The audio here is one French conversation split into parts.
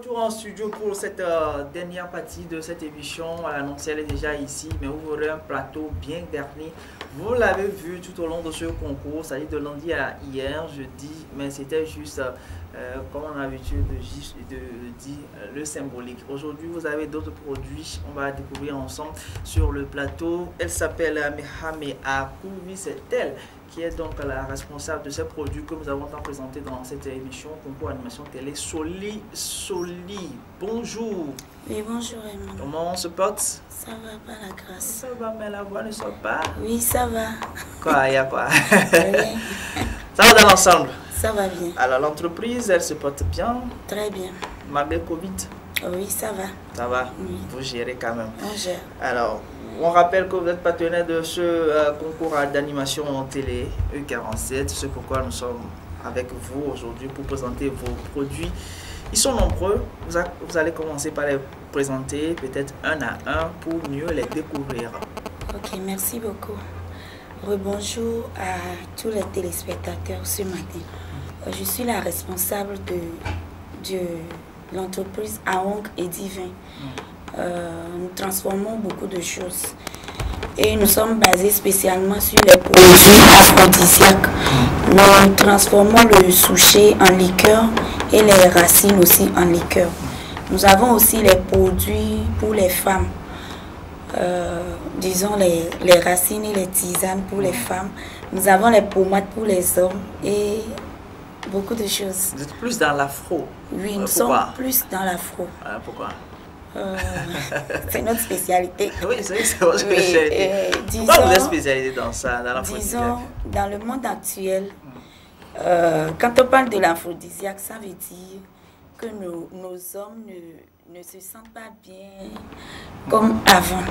retour en studio pour cette dernière partie de cette émission. À l'annonce, elle est déjà ici, mais vous aurez un plateau bien garni. Vous l'avez vu tout au long de ce concours, ça dit de lundi à hier, jeudi, mais c'était juste, comme on a l'habitude de dire, le symbolique. Aujourd'hui, vous avez d'autres produits, on va découvrir ensemble sur le plateau. Elle s'appelle Mehame Akouvi, c'est elle qui est donc la responsable de ces produits que nous avons tant présentés dans cette émission concours animation télé Soli. Bonjour. Oui, bonjour Raymond. Comment on se porte? Ça va, par la grâce. Ça va, mais la voix ne sort pas. Oui, ça va. Quoi, il y a quoi? Rien. Ça va dans l'ensemble? Ça va bien. Alors l'entreprise, elle se porte bien? Très bien. Malgré Covid? Oui, ça va. Ça va? Oui. Vous gérez quand même. On gère. Alors, on rappelle que vous êtes partenaire de ce concours d'animation en télé E47. C'est pourquoi nous sommes avec vous aujourd'hui pour présenter vos produits. Ils sont nombreux. Vous allez commencer par les présenter peut-être un à un pour mieux les découvrir. Ok, merci beaucoup. Rebonjour à tous les téléspectateurs ce matin. Je suis la responsable de l'entreprise Aong et Divin. Nous transformons beaucoup de choses et nous sommes basés spécialement sur les produits aphrodisiaques. Nous transformons le souchet en liqueur et les racines aussi en liqueur. Nous avons aussi les produits pour les femmes, disons les racines et les tisanes pour les femmes. Nous avons les pommades pour les hommes et beaucoup de choses. Vous êtes plus dans l'afro? Oui, nous sommes plus dans l'afro. Pourquoi? C'est notre spécialité. Oui, c'est votre spécialité. Pourquoi vous êtes spécialisé dans ça, dans l'aphrodisiaque? Disons, dans le monde actuel, quand on parle de l'aphrodisiaque, ça veut dire que nos hommes ne se sentent pas bien comme avant.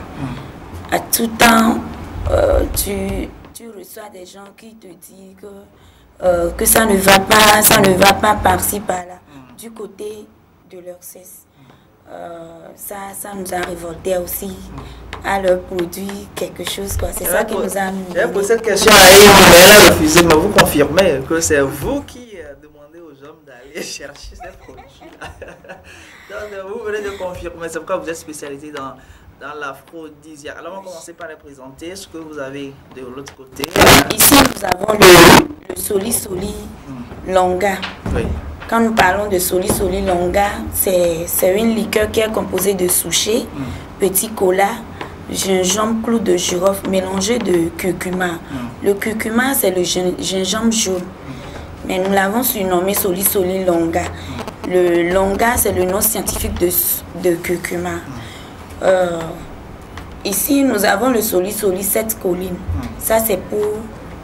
À tout temps, tu reçois des gens qui te disent que ça ne va pas par-ci, par-là, du côté de leur sexe. Ça nous a révolté aussi à leur produit quelque chose, quoi. C'est ça qui nous a amené. J'ai posé cette question à elle, elle a refusé, mais vous confirmez que c'est vous qui demandez aux hommes d'aller chercher ces produits-là. Donc vous venez de confirmer, c'est pourquoi vous êtes spécialisé dans l'aphrodisiaque. Alors on va commencer par les présenter, ce que vous avez de l'autre côté. Ici nous avons le Soli Longa. Oui. Quand nous parlons de Soli Longa, c'est une liqueur qui est composée de souchet, petit cola, gingembre, clou de girofle mélangé de curcuma. Le curcuma, c'est le gingembre jaune. Mais nous l'avons surnommé Soli Longa. Le longa, c'est le nom scientifique de curcuma. Ici, nous avons le Soli 7 collines. Ça, c'est pour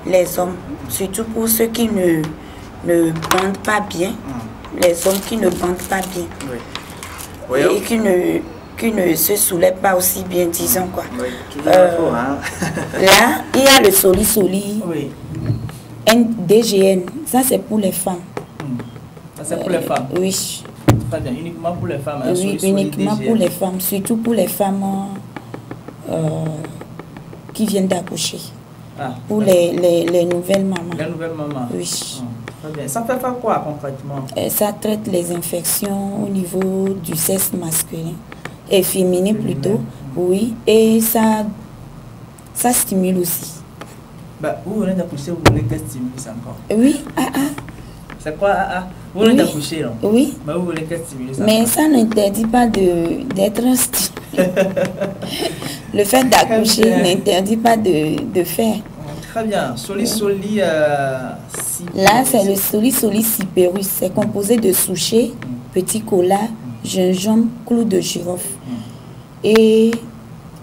les hommes, surtout pour ceux qui ne bandent pas bien, les hommes qui ne bandent pas bien, oui. Et qui ne se soulèvent pas aussi bien, disons quoi. Oui, toujours là, il y a le Soli oui. DGN, ça c'est pour les femmes. Ça c'est pour les femmes? Oui. Très bien, uniquement pour les femmes. Oui, uniquement pour les femmes, surtout pour les femmes qui viennent d'accoucher. Pour les nouvelles mamans. Les nouvelles mamans? Oui. Très bien. Ça fait faire quoi concrètement? Ça traite les infections au niveau du sexe masculin et féminin plutôt. Oui. Et ça stimule aussi. Vous venez d'accoucher, vous voulez qu'elle stimule ça encore? Oui. C'est quoi Vous venez d'accoucher, non? Oui. Mais vous voulez qu'elle stimule ça? Mais ça n'interdit pas d'être stimulé. Le fait d'accoucher n'interdit pas de faire. Très bien. Soli là, c'est le Soli Cyperus. C'est composé de souchet, petit cola, gingembre, clou de girofle. Et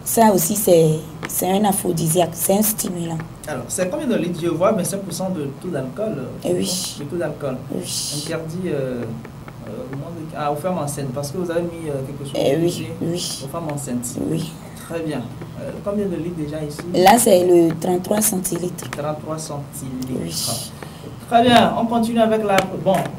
ça aussi, c'est un aphrodisiaque, c'est un stimulant. Alors, c'est combien de litres? Je vois 25% de taux d'alcool. Oui. De taux d'alcool. Oui. Interdit aux femmes enceintes, parce que vous avez mis quelque chose oui. aux femmes enceintes. Oui. Très bien. Combien de litres déjà ici? Là, c'est le 33 centilitres. 33 centilitres. Oui. Très bien, on continue avec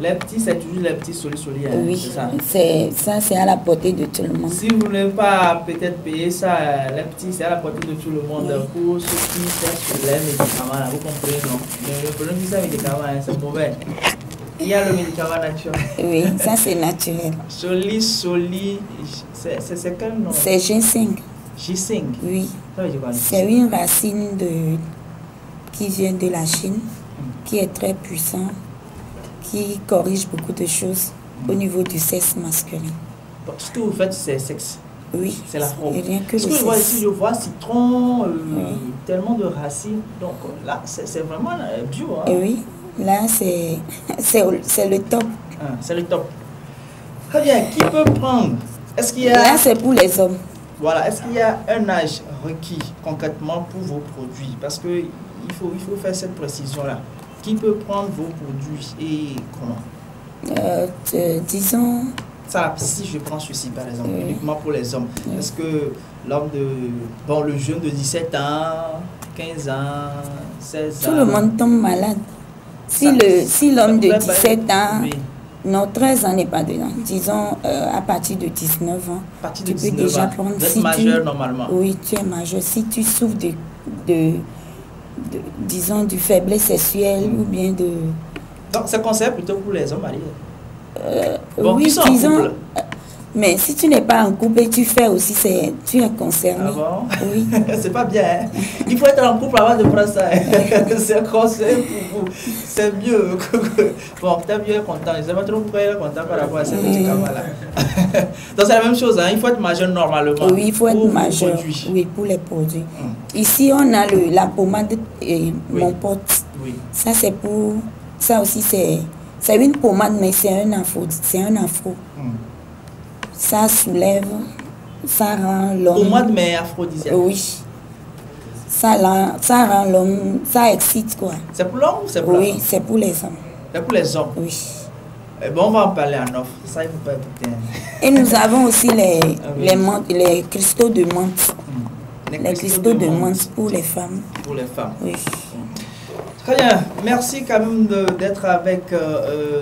les petits, c'est toujours les petits Soli. Oui, c'est à la portée de tout le monde. Si vous ne voulez pas peut-être payer ça, les petits, c'est à la portée de tout le monde. Oui. Pour ceux qui cherchent les médicaments, vous comprenez, non? Le problème de ces médicaments, c'est mauvais. Il y a le médicament naturel. Oui, ça c'est naturel. Soli, c'est quel nom? C'est ginseng. Ginseng. Oui. Ça veut dire quoi? C'est une racine qui vient de la Chine, qui est très puissant, qui corrige beaucoup de choses au niveau du sexe masculin. Donc, ce que vous faites, c'est sexe. Oui, c'est l'afro. Rien que ce le que je vois sexe. ici, je vois citron, Oui. tellement de racines. Donc là, c'est vraiment bio. Hein? Et oui, là c'est le top. Ah, c'est le top. Très bien, qui peut prendre? Est-ce qu'il y a... Là c'est pour les hommes. Voilà, est-ce qu'il y a un âge requis concrètement pour vos produits? Parce que il faut faire cette précision-là. Qui peut prendre vos produits et comment? Disons... Ça, si je prends ceci par exemple, uniquement pour les hommes, est-ce que l'homme le jeune de 17 ans, 15 ans, 16 ans... Tout le monde tombe malade. Si l'homme de 17 ans... Oui. Non, 13 ans n'est pas dedans. Disons, à partir de 19 ans, tu peux déjà prendre... Vous êtes majeur normalement. Oui, tu es majeur. Si tu souffres disons, du faiblesse sexuelle ou bien de... Donc, c'est conseil plutôt pour les hommes mariés. Oui, disons... Mais si tu n'es pas en couple et tu fais aussi, tu es concerné. Ah bon? Oui. C'est pas bien. Hein? Il faut être en couple avant de prendre ça. C'est un conseil pour vous. C'est mieux. Bon, peut-être mieux content. Je ne sais pas trop pourquoi il est content par rapport à cette petite caméra-là. Donc c'est la même chose. Hein? Il faut être majeur normalement. Oui, il faut être majeur. Oui, pour les produits. Ici, on a la pommade Mon Pote. Oui. Ça, c'est pour... Ça aussi, c'est une pommade, mais c'est un afro. Ça soulève, ça rend l'homme... Pommade mais aphrodisiaque. Oui. Ça rend l'homme... Ça excite quoi. C'est pour l'homme ou c'est pour la femme? Oui, c'est pour les hommes. C'est pour les hommes? Oui. Bon, on va en parler en offre. Ça, il ne faut pas écouter. Et nous avons aussi les cristaux de menthe. Les cristaux de menthe pour les femmes. Pour les femmes. Oui. Très bien, merci quand même d'être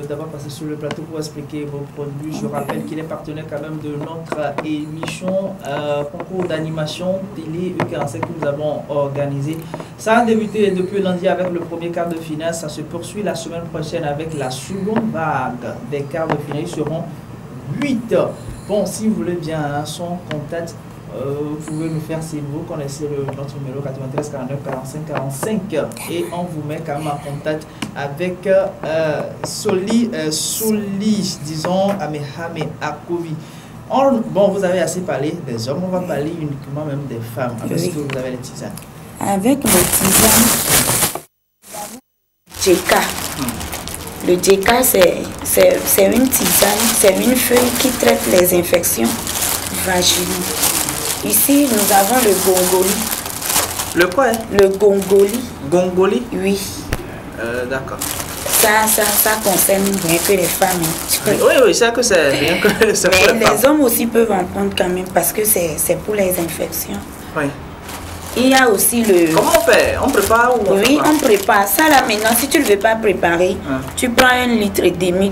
d'avoir passé sur le plateau pour expliquer vos produits. Je rappelle qu'il est partenaire quand même de notre émission concours d'animation télé U45 que nous avons organisé. Ça a débuté depuis lundi avec le premier quart de finale. Ça se poursuit la semaine prochaine avec la seconde vague des quarts de finale. Ils seront 8. Bon, si vous voulez bien son contact, vous pouvez nous faire si vous connaissez notre numéro 93 49 45 45 et on vous met quand même en contact avec Soli, disons, Amehame Akovi. Bon, vous avez assez parlé des hommes, on va parler uniquement même des femmes. Avec ce que vous avez les tisanes. Avec le tisane, Djeka. Le Djeka, c'est une tisane, c'est une feuille qui traite les infections vaginales. Ici, nous avons le gongoli. Le quoi? Le gongoli. Gongoli? Oui. D'accord. Ça concerne bien que les femmes. Oui, c'est que c'est bien que c'est pour les femmes. Les hommes aussi peuvent en prendre quand même parce que c'est pour les infections. Oui. Il y a aussi le... Comment on fait? On prépare ou on Oui, on prépare. Ça là maintenant, si tu ne veux pas préparer, tu prends 1,5 litre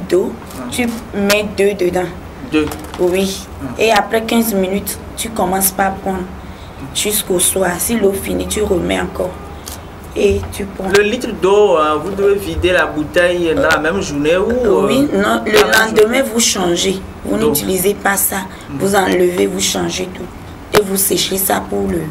d'eau, tu mets 2 dedans. 2? Oui. Et après 15 minutes, tu commences par prendre jusqu'au soir. Si l'eau finit, tu remets encore. Et tu prends. Le litre d'eau, vous devez vider la bouteille dans la même journée ou... Oui, non, le lendemain, vous changez. Vous n'utilisez pas ça. Vous enlevez, vous changez tout. Et vous séchez ça pour le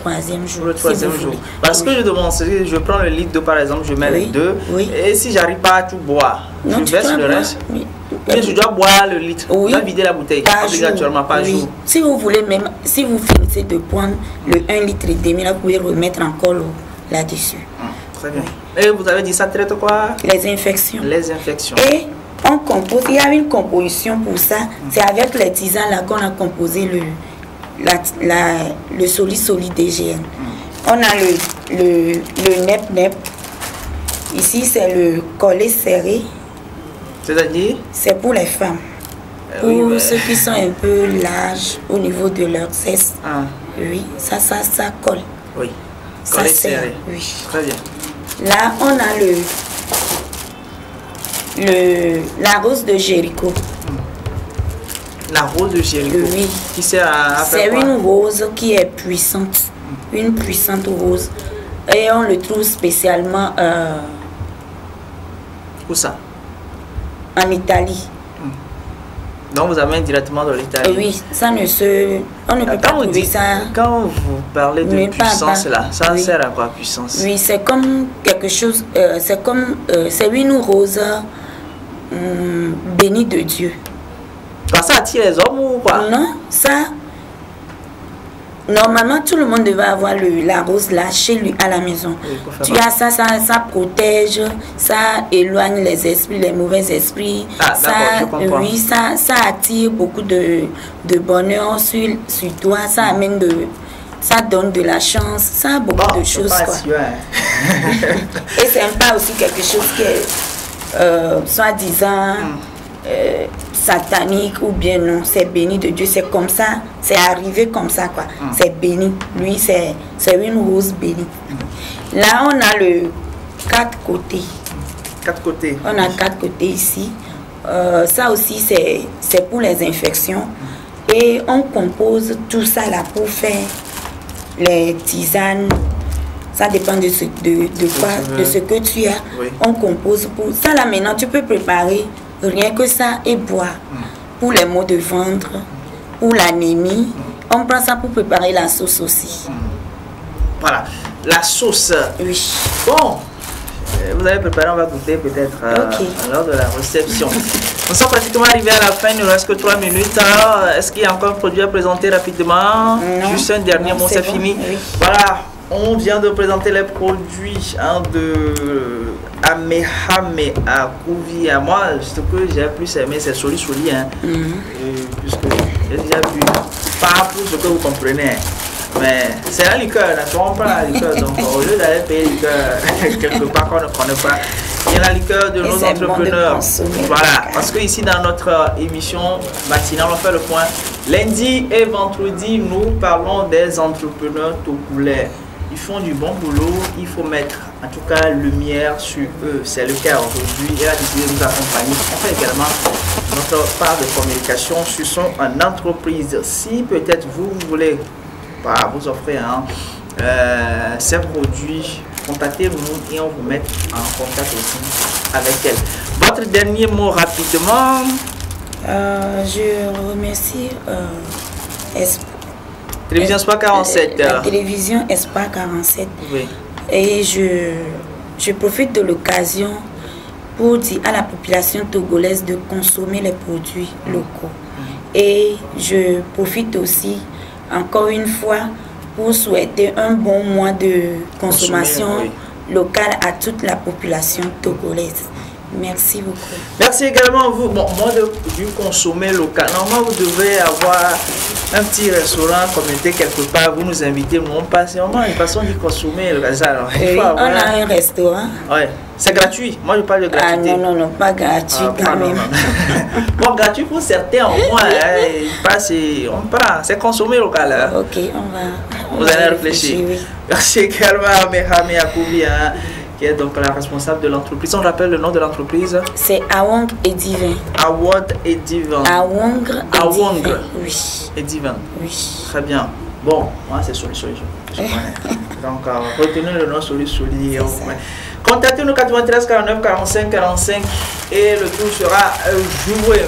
3e jour. Pour le 3e jour. Parce que je demande, je prends le litre d'eau par exemple, je mets les 2. Oui. Et si j'arrive pas à tout boire, non, je verse le reste. Oui. Mais je dois boire le litre. Oui. Je dois vider la bouteille obligatoirement par jour. Si vous voulez même, si vous finissez de prendre le 1,5 litre, là, vous pouvez remettre encore l'eau là-dessus. Très bien. Et vous avez dit ça traite quoi? Les infections. Les infections. Et on compose, il y a une composition pour ça. C'est avec les tisanes là qu'on a composé le soli DGN. On a le nep. Ici, c'est le collet serré. C'est-à-dire? C'est pour les femmes. Pour ceux qui sont un peu larges au niveau de leur cesse. Oui, ça colle. Oui. Ça serré. Oui. Très bien. Là, on a la rose de Jéricho. La rose de Jéricho. Oui. Qui sert à C'est une rose qui est puissante. Une puissante rose. Et on le trouve spécialement... Où ça? en Italie. Donc vous amènez directement de l'Italie. Oui, ça ne se... On ne peut pas trouver ça. Quand vous parlez de puissance là, ça sert à quoi puissance? Oui, c'est comme quelque chose... c'est comme... c'est une rose bénie de Dieu. Ça attire les hommes ou quoi? Non, ça... Normalement, tout le monde devait avoir la rose là chez lui à la maison. Oui, tu as ça, ça protège, ça éloigne les esprits, les mauvais esprits. Ça, oui, ça attire beaucoup de bonheur sur toi, ça amène ça donne de la chance, ça a beaucoup de choses. Et c'est pas aussi quelque chose qui est soi-disant satanique ou bien non, c'est béni de Dieu, c'est comme ça, c'est arrivé comme ça quoi, c'est béni, lui c'est une rose bénie. Là on a le 4 côtés. 4 côtés. On a 4 côtés ici. Ça aussi c'est pour les infections et on compose tout ça là pour faire les tisanes. Ça dépend de ce que tu as. Oui. On compose pour ça là maintenant tu peux préparer rien que ça et boire. Pour les maux de ventre, pour l'anémie, on prend ça pour préparer la sauce aussi. Voilà, la sauce. Oui. Bon, vous avez préparé, on va goûter peut-être lors de la réception. Nous sommes pratiquement arrivés à la fin, il ne reste que 3 minutes. Est-ce qu'il y a encore un produit à présenter rapidement? Non. Juste un dernier mot, c'est fini. Oui. Voilà. On vient de présenter les produits de Amehame à Kouvia. Moi, ce que j'ai plus aimé, c'est Soli Soli. Puisque j'ai déjà vu, pas pour ce que vous comprenez. Mais c'est la liqueur, on prend la liqueur. Donc, au lieu d'aller payer la liqueur quelque part qu'on ne connaît pas, il y a la liqueur de nos entrepreneurs. Voilà, parce que ici dans notre émission matinale, on fait le point. Lundi et vendredi, nous parlons des entrepreneurs togolais. Ils font du bon boulot, il faut mettre en tout cas lumière sur eux. C'est le cas aujourd'hui. Elle a décidé de nous accompagner. On fait également notre part de communication sur son entreprise. Si peut-être vous voulez vous offrir ces produits, contactez-nous et on vous met en contact aussi avec elle. Votre dernier mot rapidement. Je remercie Télévision Espoir 47. La télévision Espoir 47. Oui. Et je profite de l'occasion pour dire à la population togolaise de consommer les produits locaux. Et je profite aussi, encore une fois, pour souhaiter un bon mois de consommation locale à toute la population togolaise. Merci beaucoup. Merci également à vous. Bon, moi, du consommer local. Normalement, vous devez avoir un petit restaurant, communauté quelque part. Vous nous invitez, nous on passe. On a une façon de consommer local. Oui, on a un restaurant. Oui, c'est gratuit. Moi, je parle de gratuité. Ah non, pas gratuit quand même. Bon, gratuit pour certains, au moins. On prend. C'est consommer local. Ok, on va. Vous allez réfléchir. Oui. Merci également à Mehame Akouvi, qui est donc la responsable de l'entreprise. On rappelle le nom de l'entreprise? C'est Awong et Divin. Awad et Divin. Awong oui. Et Divin. Oui. Très bien. Bon, moi c'est Soli Soli. Donc retenez le nom Soli Soli. Contactez-nous 93 49 45 45 et le tour sera joué.